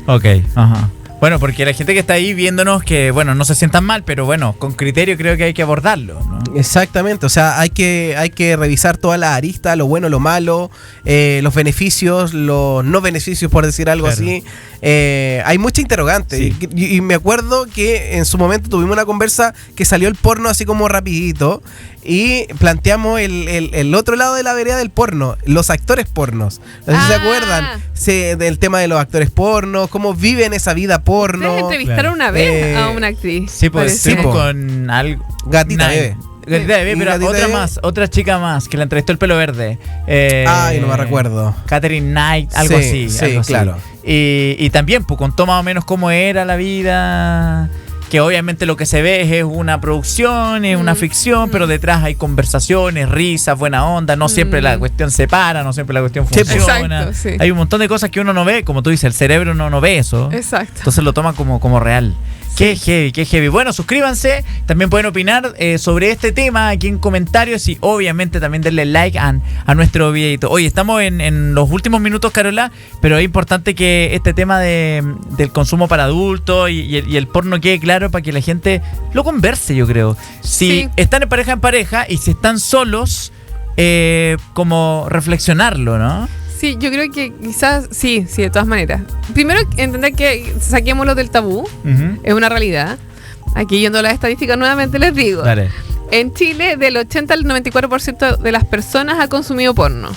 Ok, ajá. Bueno, porque la gente que está ahí viéndonos, que bueno, no se sientan mal, pero bueno, con criterio creo que hay que abordarlo, ¿no? Exactamente, o sea, hay que revisar todas las aristas, lo bueno, lo malo, los beneficios, los no beneficios, por decir algo así. Hay mucha interrogante. Sí. Y me acuerdo que en su momento tuvimos una conversa que salió el porno así como rapidito y planteamos el otro lado de la vereda del porno, los actores pornos. No sé si se acuerdan del tema de los actores porno, cómo viven esa vida porno. Ustedes entrevistaron una vez a una actriz. Sí, pues con algo. Gatita Bebé. Gatita Bebé, pero Gatita otra Bebé. más, otra chica más que la entrevistó el pelo verde. Ay, no me recuerdo. Catherine Knight, algo así. Sí, algo así. claro. Y también pues, contó más o menos cómo era la vida. Que obviamente lo que se ve es una producción, es una ficción, pero detrás hay conversaciones, risas, buena onda. No siempre la cuestión se para, no siempre la cuestión funciona. Exacto, sí. Hay un montón de cosas que uno no ve, como tú dices, el cerebro no ve eso. Exacto. Entonces lo toma como real. Qué heavy, qué heavy. Bueno, suscríbanse, también pueden opinar sobre este tema aquí en comentarios y obviamente también denle like a nuestro videito. Oye, estamos en los últimos minutos, Carola, pero es importante que este tema del consumo para adultos y el porno quede claro para que la gente lo converse, yo creo. Si están en pareja y si están solos, como reflexionarlo, ¿no? Sí, yo creo que quizás sí, de todas maneras. Primero, entender que saquémoslo del tabú, es una realidad. Aquí yendo a las estadísticas nuevamente les digo. Dale. En Chile, del 80 al 94% de las personas ha consumido porno.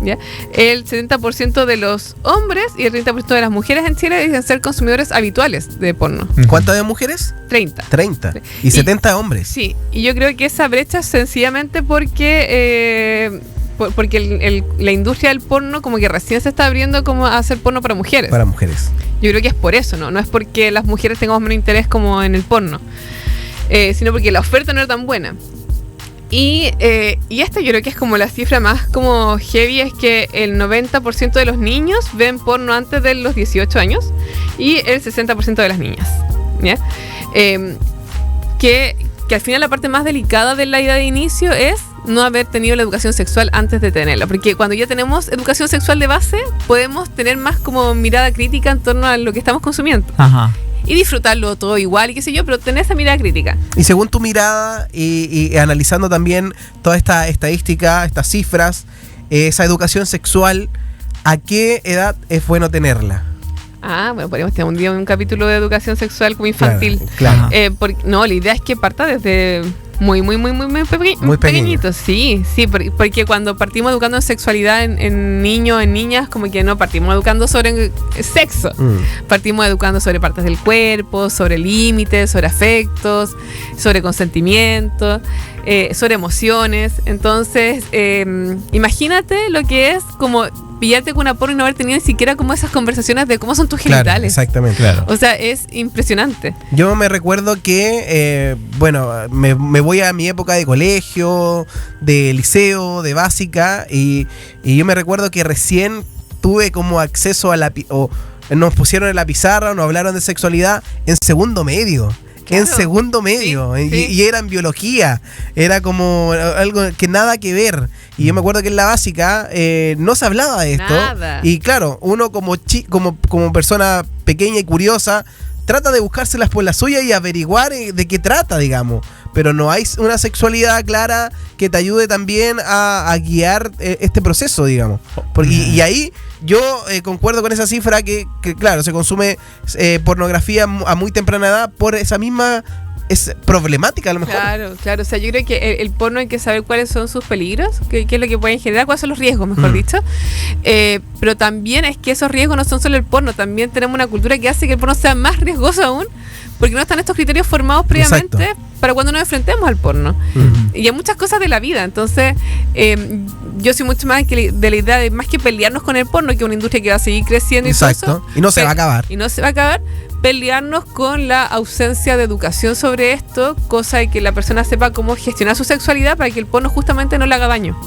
¿Ya? El 70% de los hombres y el 30% de las mujeres en Chile dicen ser consumidores habituales de porno. ¿Cuántas de mujeres? 30. 30. Y 70 hombres. Sí, y yo creo que esa brecha es sencillamente porque la industria del porno como que recién se está abriendo como a hacer porno para mujeres. Para mujeres. Yo creo que es por eso, no es porque las mujeres tengamos menos interés como en el porno, sino porque la oferta no era tan buena. Y esta yo creo que es como la cifra más como heavy, es que el 90% de los niños ven porno antes de los 18 años y el 60% de las niñas, ¿ya? Que al final la parte más delicada de la idea de inicio es no haber tenido la educación sexual antes de tenerla, porque cuando ya tenemos educación sexual de base podemos tener más como mirada crítica en torno a lo que estamos consumiendo. Ajá. Y disfrutarlo todo igual y qué sé yo, pero tener esa mirada crítica. Y según tu mirada y analizando también toda esta estadística, estas cifras, esa educación sexual, ¿a qué edad es bueno tenerla? Bueno, podríamos tener un día un capítulo de educación sexual como infantil. Claro. No, la idea es que parta desde muy pequeñitos. Sí, porque cuando partimos educando en sexualidad en niños, en niñas, como que no partimos educando sobre sexo. Partimos educando sobre partes del cuerpo, sobre límites, sobre afectos, sobre consentimiento, sobre emociones. Entonces, imagínate lo que es como pillarte con una porno y no haber tenido ni siquiera como esas conversaciones de cómo son tus genitales. Claro, exactamente. Claro. O sea, es impresionante. Yo me recuerdo que, me voy a mi época de colegio, de liceo, de básica, y yo me recuerdo que recién tuve como acceso a nos pusieron en la pizarra, nos hablaron de sexualidad en segundo medio. Claro. En segundo medio, sí. Y era en biología, era como algo que nada que ver. Y yo me acuerdo que en la básica no se hablaba de esto. Nada. Y claro, uno como persona pequeña y curiosa trata de buscárselas por la suya y averiguar de qué trata, digamos. Pero no hay una sexualidad clara que te ayude también a guiar este proceso, digamos. Y ahí yo concuerdo con esa cifra que claro, se consume pornografía a muy temprana edad por esa misma problemática a lo mejor. Claro. O sea, yo creo que el porno hay que saber cuáles son sus peligros, qué es lo que pueden generar, cuáles son los riesgos, mejor dicho. Pero también es que esos riesgos no son solo el porno, también tenemos una cultura que hace que el porno sea más riesgoso aún, porque no están estos criterios formados previamente. Exacto. Para cuando nos enfrentemos al porno. Y a muchas cosas de la vida. Entonces, yo soy mucho más de la idea de más que pelearnos con el porno, que es una industria que va a seguir creciendo. Exacto. Y todo eso, y no se va a acabar. Pelearnos con la ausencia de educación sobre esto, cosa de que la persona sepa cómo gestionar su sexualidad para que el porno justamente no le haga daño.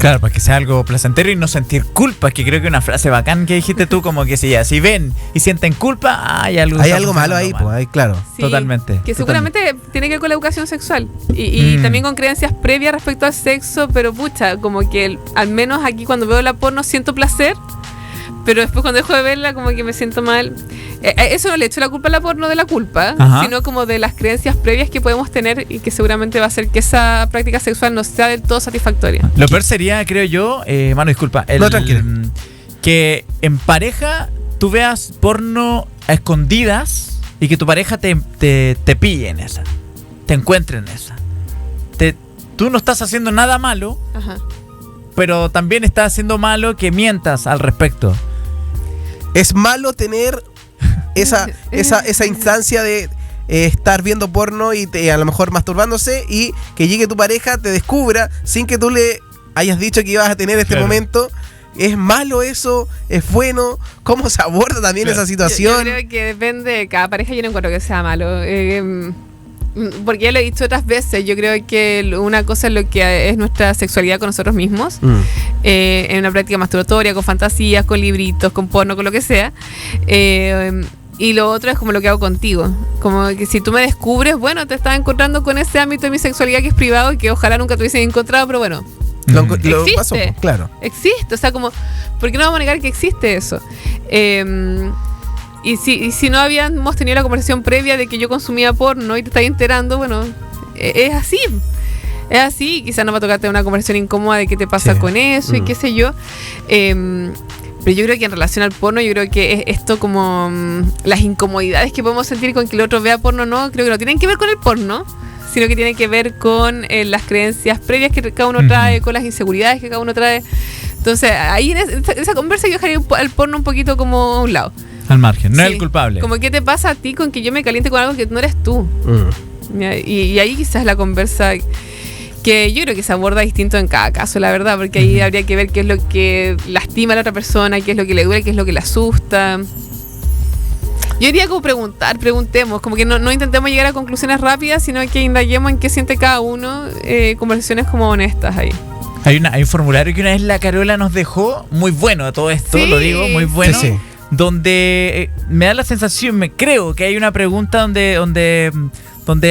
Claro, para que sea algo placentero y no sentir culpa, que creo que una frase bacán que dijiste tú, como que si ven y sienten culpa, hay algo malo ahí, pues, ahí, claro. Sí, totalmente. Que seguramente tiene que ver con la educación sexual y también con creencias previas respecto al sexo, pero pucha, como que al menos aquí cuando veo la porno siento placer, pero después cuando dejo de verla como que me siento mal. Eso no le echo la culpa a la porno de la culpa, sino como de las creencias previas que podemos tener y que seguramente va a hacer que esa práctica sexual no sea del todo satisfactoria. Lo peor sería, creo yo, mano, disculpa, que en pareja tú veas porno a escondidas y que tu pareja te pille en esa, te encuentre en esa. Tú no estás haciendo nada malo, pero también estás haciendo malo que mientas al respecto. Es malo tener esa instancia de estar viendo porno y a lo mejor masturbándose y que llegue tu pareja, te descubra sin que tú le hayas dicho que ibas a tener este momento. ¿Es malo eso? ¿Es bueno? ¿Cómo se aborda también esa situación? Yo creo que depende de cada pareja. Yo no encuentro que sea malo. Porque ya lo he dicho otras veces, yo creo que una cosa es lo que es nuestra sexualidad con nosotros mismos, en una práctica masturbatoria, con fantasías, con libritos, con porno, con lo que sea. Y lo otro es como lo que hago contigo. Como que si tú me descubres, bueno, te estás encontrando con ese ámbito de mi sexualidad que es privado y que ojalá nunca te hubiesen encontrado, pero bueno. Lo existe, pasó, claro. Existe, o sea, como, ¿por qué no vamos a negar que existe eso? Y si no habíamos tenido la conversación previa de que yo consumía porno y te estás enterando, bueno, es así. Es así, quizás no va a tocarte una conversación incómoda de qué te pasa con eso y qué sé yo. Pero yo creo que en relación al porno, yo creo que es esto como las incomodidades que podemos sentir con que el otro vea porno, no, creo que no tienen que ver con el porno, sino que tienen que ver con las creencias previas que cada uno trae, con las inseguridades que cada uno trae. Entonces, ahí en esa conversa yo dejaría el porno un poquito como a un lado. Al margen, no es el culpable. Como qué te pasa a ti con que yo me caliente con algo que no eres tú. Y ahí quizás la conversa que yo creo que se aborda distinto en cada caso, la verdad, porque ahí habría que ver qué es lo que lastima a la otra persona, qué es lo que le duele, qué es lo que le asusta. Yo diría como preguntemos, como que no intentemos llegar a conclusiones rápidas, sino que indaguemos en qué siente cada uno, conversaciones como honestas ahí. Hay un formulario que una vez la Carola nos dejó, muy bueno de todo esto, lo digo, muy bueno. Sí. Donde me da la sensación, creo que hay una pregunta donde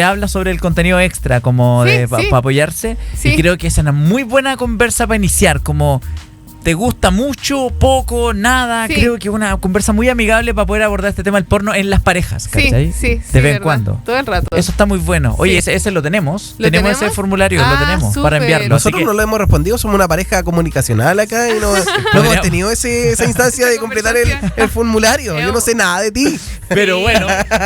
habla sobre el contenido extra, como para apoyarse. Y creo que es una muy buena conversa para iniciar, como ¿te gusta mucho, poco, nada? Creo que es una conversa muy amigable para poder abordar este tema del porno en las parejas, ¿cachai? Sí, de vez en cuando. Todo el rato. Eso está muy bueno. Oye, ese lo tenemos. ¿Tenemos ese formulario? Lo tenemos súper. Para enviarlo. Nosotros no lo hemos respondido, somos una pareja comunicacional acá y no hemos tenido esa instancia de completar el formulario. Yo no sé nada de ti. Pero bueno,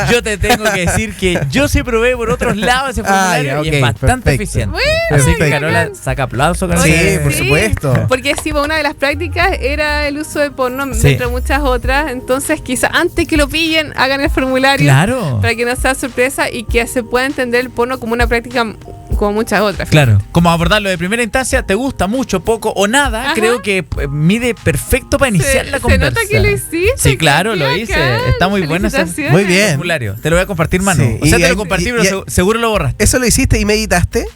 yo te tengo que decir que yo sí probé por otros lados ese formulario y es bastante eficiente. Bueno, así que Carola saca aplauso con sí, por supuesto. Porque sí, una de las prácticas era el uso de porno, entre muchas otras. Entonces, quizás antes que lo pillen, hagan el formulario para que no sea sorpresa y que se pueda entender el porno como una práctica como muchas otras. Claro, como abordarlo de primera instancia, te gusta mucho, poco o nada. Creo que mide perfecto para iniciar la conversa. Se nota que lo hiciste. Sí, claro, lo hice. Está muy bueno ese muy bien formulario. Te lo voy a compartir, Manu. O sea, te lo compartí, pero seguro lo borraste. ¿Eso lo hiciste y meditaste?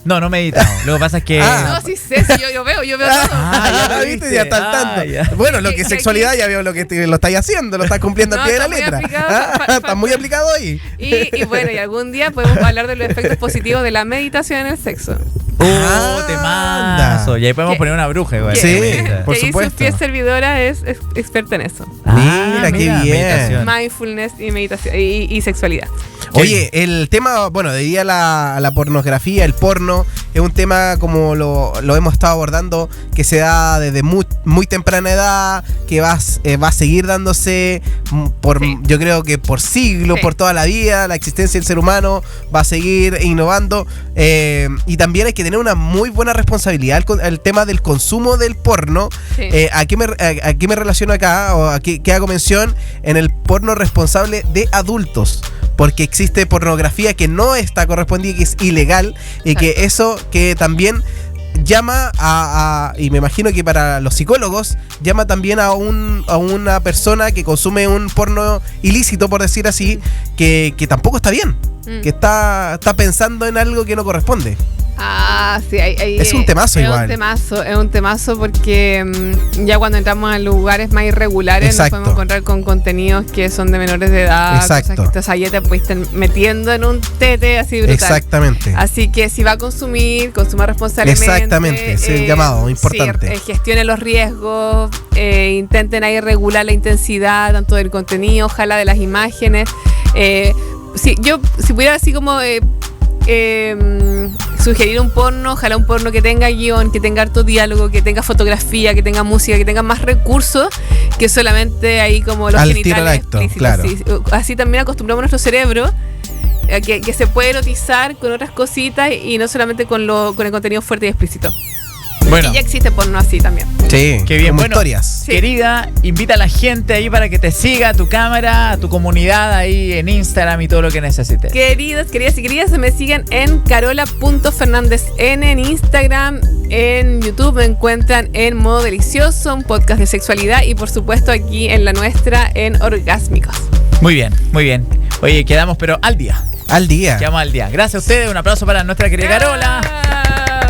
No he meditado. Lo que pasa es que... No, sí sé, yo veo todo. Ya lo viste, ya está al tanto. Bueno, lo que es sexualidad, ya veo lo que lo estáis haciendo, lo estás cumpliendo al pie de la letra. Está muy aplicado ahí. Y bueno, y algún día podemos hablar de los efectos positivos de la meditación en el sexo. Temazo. Y ahí podemos poner una bruja igual. Sí, por supuesto. Y su fiel servidora es experta en eso. Mira, qué bien. Meditación. Mindfulness y meditación y sexualidad. Oye, el tema, bueno, diría la pornografía, el porno, es un tema como lo hemos estado abordando, que se da desde muy temprana edad, que va a seguir dándose yo creo que por siglos, por toda la vida, la existencia del ser humano va a seguir innovando, y también hay que tener una muy buena responsabilidad con el tema del consumo del porno. ¿A qué me relaciono acá? ¿O a qué hago mención? En el porno responsable de adultos. Porque existe pornografía que no está correspondida, que es ilegal, y que eso que también llama y me imagino que para los psicólogos, llama también a una persona que consume un porno ilícito, por decir así, que tampoco está bien, que está pensando en algo que no corresponde. Sí, es un temazo igual. Es un temazo porque ya cuando entramos a lugares más irregulares Exacto. nos podemos encontrar con contenidos que son de menores de edad. Exacto. Cosas que ya te puedes estar metiendo en un tete así brutal. Exactamente. Así que si va a consumir, consuma responsablemente. Exactamente, es el llamado importante. Sí, gestione los riesgos, intenten ahí regular la intensidad tanto del contenido, ojalá de las imágenes. Si pudiera así como sugerir un porno, ojalá un porno que tenga guión, que tenga harto diálogo, que tenga fotografía, que tenga música, que tenga más recursos que solamente ahí como los al genitales explícitos, claro. sí. Así también acostumbramos nuestro cerebro que se puede erotizar con otras cositas y no solamente con el contenido fuerte y explícito. Bueno. Y ya existe porno así también. Sí, qué bien. como Bueno, historias. Sí. Querida, invita a la gente ahí para que te siga, a tu cámara, a tu comunidad ahí en Instagram y todo lo que necesites. Queridas y queridas, se me siguen en carola.fernandezn en Instagram, en YouTube me encuentran en Modo Delicioso, un podcast de sexualidad y por supuesto aquí en la nuestra en Orgásmicos. Muy bien, muy bien. Oye, quedamos pero al día. Al día. Quedamos al día. Gracias a ustedes, un aplauso para nuestra querida Carola.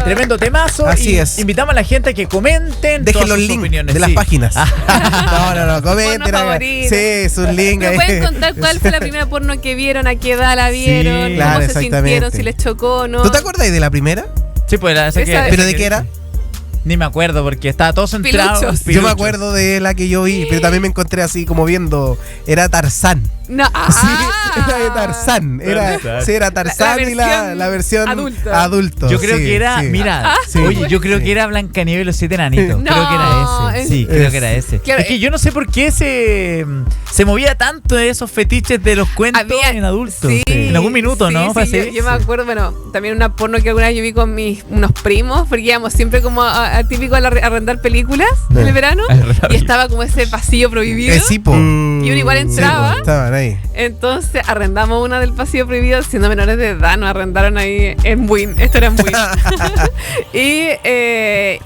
Tremendo temazo. Así y es. Invitamos a la gente a que comenten. Dejen todas los sus links opiniones. de las Sí. páginas. No, comenten. Porno favorito. Sí, sus links. ¿Me pueden contar cuál fue la primera porno que vieron? ¿A qué edad la vieron? Sí, claro, ¿Cómo se sintieron? exactamente. ¿Si les chocó o no? ¿Tú te acuerdas de la primera? Sí, pues ¿Pero de qué era? Ni me acuerdo porque estaba todo centrado. Piluchos. Yo me Piluchos. acuerdo de la que yo vi, pero también me encontré así como viendo. Era Tarzán. No, Era de Tarzán. Era Tarzán y la versión adulto. Yo creo sí, que era, sí. mira, Sí, oye, yo creo sí. que era Blancanieves y los 7 enanitos. No, creo que era ese. Sí, creo que era ese. Claro, es que yo no sé por qué se movía tanto de esos fetiches de los cuentos en adultos. Sí, en algún minuto, sí, ¿no? Sí, Fue así. yo me acuerdo, bueno, también una porno que alguna vez yo vi con unos primos, porque íbamos siempre como típico a arrendar películas en el verano, y estaba como ese pasillo prohibido. Sí, po. Y uno igual entraba. Sí, po, estaban ahí. Entonces arrendamos una del pasillo prohibido siendo menores de edad, nos arrendaron ahí en Buin, esto era en Buin. y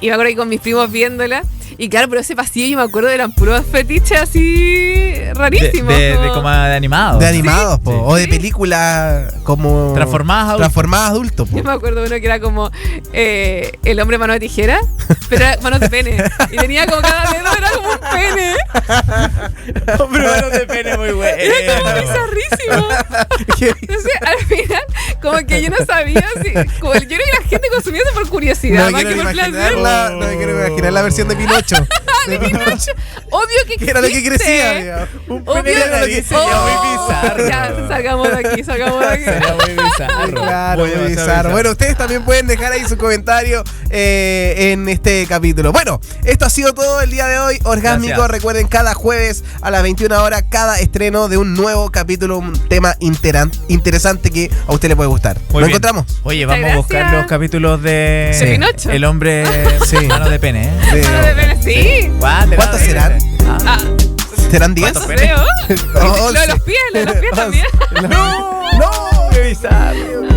me acuerdo ahí con mis primos viéndola. Y claro, pero ese pasillo yo me acuerdo eran puros fetiches así rarísimos. Como de animados. De animados, po. Sí. O de películas como. Transformadas adultos, po. Yo me acuerdo de uno que era como el hombre mano de tijera, pero era manos de pene. Y tenía como cada dedo era como un pene. Hombre, manos de pene muy bueno. Era como bizarrísimo. Entonces, al final, como que yo no sabía si. Como yo creo que la gente consumía eso por curiosidad, más que por placer. No me quiero imaginar la versión de Pinocho. De Pinocho. Obvio que Que era lo que crecía, amiga. Un Obvio pene de que- nariz sería muy bizarro. Ya, salgamos de aquí. Sería muy bizarro. Claro, Muy muy demasiado bizarro. Bueno, ustedes también pueden dejar ahí su comentario en este capítulo. Bueno, esto ha sido todo el día de hoy. Orgásmico, Gracias. recuerden, cada jueves a las 21 horas, cada estreno de un nuevo capítulo, un tema interesante que a usted le puede gustar. Muy ¿Lo bien. encontramos? Oye, Muchas vamos a buscar gracias. los capítulos de Sí. Pinocho. El hombre Sí. mano de pene, ¿eh? Sí. Mano de pene, sí. ¿Cuántos serán? Ah, ¿Serán 10? ¿Cuántos creo. Oh, Lo de los pies también. No, ¡Qué bizarro!